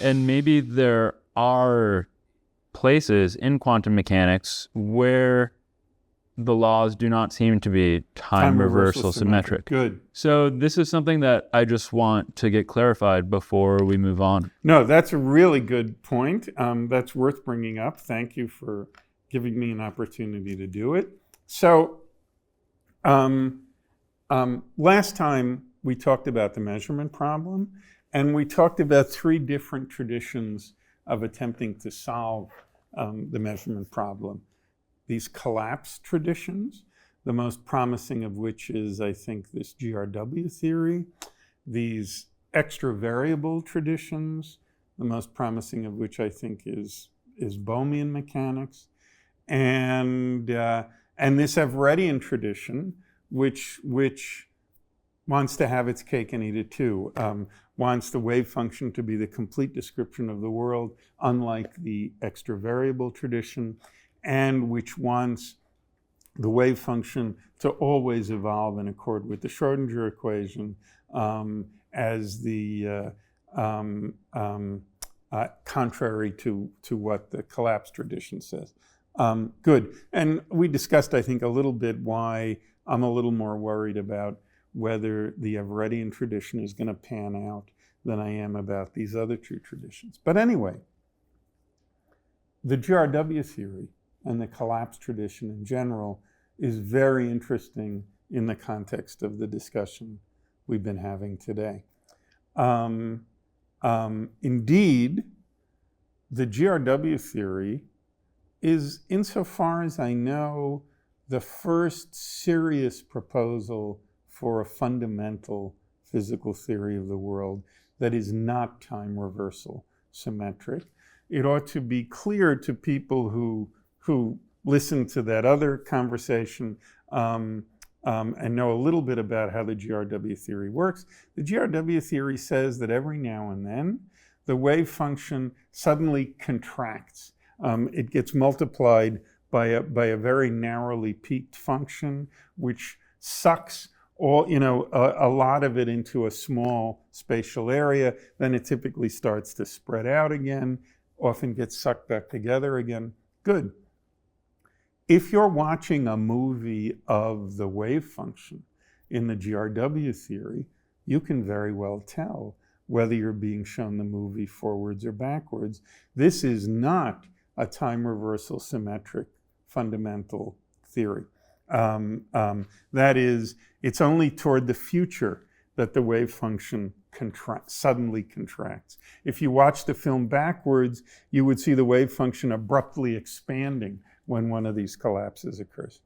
And maybe there are places in quantum mechanics where the laws do not seem to be time reversal symmetric. Good. So this is something that I just want to get clarified before we move on. No, that's a really good point. That's worth bringing up. Thank you for giving me an opportunity to do it. So last time we talked about the measurement problem, and we talked about three different traditions of attempting to solve the measurement problem. These collapse traditions, the most promising of which is, I think, this GRW theory. These extra variable traditions, the most promising of which I think is Bohmian mechanics. And this Everettian tradition, which wants to have its cake and eat it too, wants the wave function to be the complete description of the world, unlike the extra variable tradition, and which wants the wave function to always evolve in accord with the Schrodinger equation as the contrary to what the collapse tradition says. Good. And we discussed, I think, a little bit why I'm a little more worried about whether the Everettian tradition is going to pan out than I am about these other two traditions. But anyway, the GRW theory and the collapse tradition in general is very interesting in the context of the discussion we've been having today. Indeed, the GRW theory is, insofar as I know, the first serious proposal for a fundamental physical theory of the world that is not time reversal symmetric. It ought to be clear to people who listen to that other conversation and know a little bit about how the GRW theory works. The GRW theory says that every now and then the wave function suddenly contracts. It gets multiplied by a very narrowly peaked function, which sucks a lot of it into a small spatial area. Then it typically starts to spread out again, often gets sucked back together again. Good. If you're watching a movie of the wave function in the GRW theory, you can very well tell whether you're being shown the movie forwards or backwards. This is not a time reversal symmetric fundamental theory. That is, it's only toward the future that the wave function suddenly contracts. If you watch the film backwards, you would see the wave function abruptly expanding when one of these collapses occurs.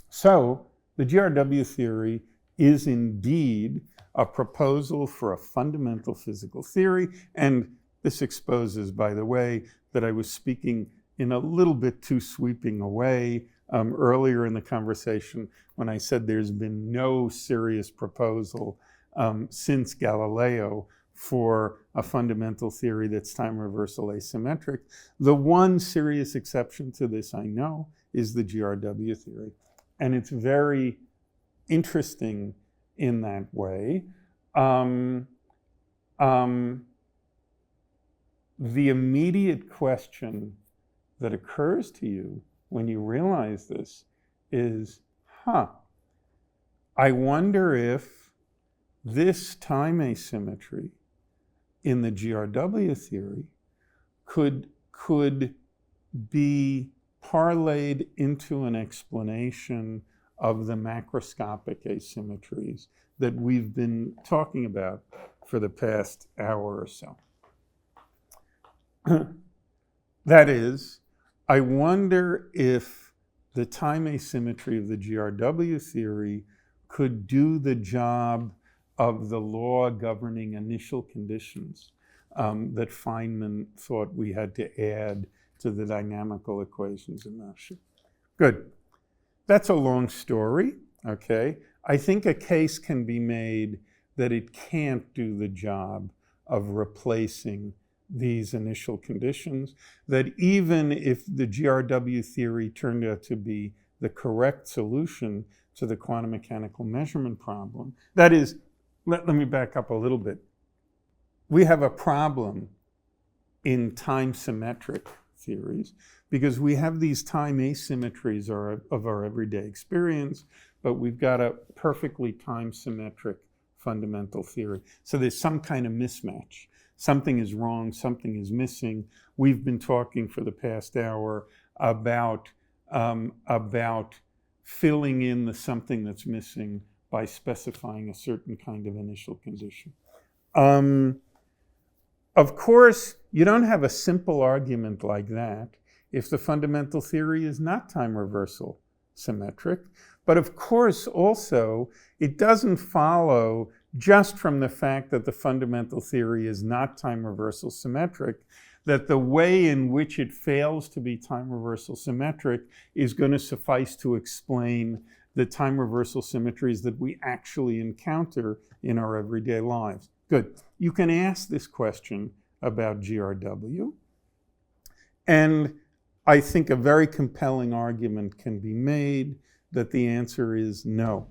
So the GRW theory is indeed a proposal for a fundamental physical theory, and this exposes, by the way, that I was speaking in a little bit too sweeping a way earlier in the conversation when I said there's been no serious proposal since Galileo for a fundamental theory that's time reversal asymmetric. The one serious exception to this I know is the GRW theory. And it's very interesting in that way. The immediate question that occurs to you when you realize this is, I wonder if this time asymmetry in the GRW theory could be parlayed into an explanation of the macroscopic asymmetries that we've been talking about for the past hour or so. That is, I wonder if the time asymmetry of the GRW theory could do the job of the law governing initial conditions that Feynman thought we had to add to the dynamical equations in motion. Good. That's a long story, okay? I think a case can be made that it can't do the job of replacing these initial conditions, that even if the GRW theory turned out to be the correct solution to the quantum mechanical measurement problem, that is, let me back up a little bit. we have a problem in time-symmetric theories because we have these time asymmetries of our everyday experience, but we've got a perfectly time-symmetric fundamental theory. So there's some kind of mismatch. Something is wrong, something is missing. We've been talking for the past hour about filling in the something that's missing by specifying a certain kind of initial condition. Of course, you don't have a simple argument like that if the fundamental theory is not time reversal symmetric. But of course, also, it doesn't follow just from the fact that the fundamental theory is not time reversal symmetric that the way in which it fails to be time reversal symmetric is going to suffice to explain the time reversal symmetries that we actually encounter in our everyday lives. Good. You can ask this question about GRW, and I think a very compelling argument can be made that the answer is no.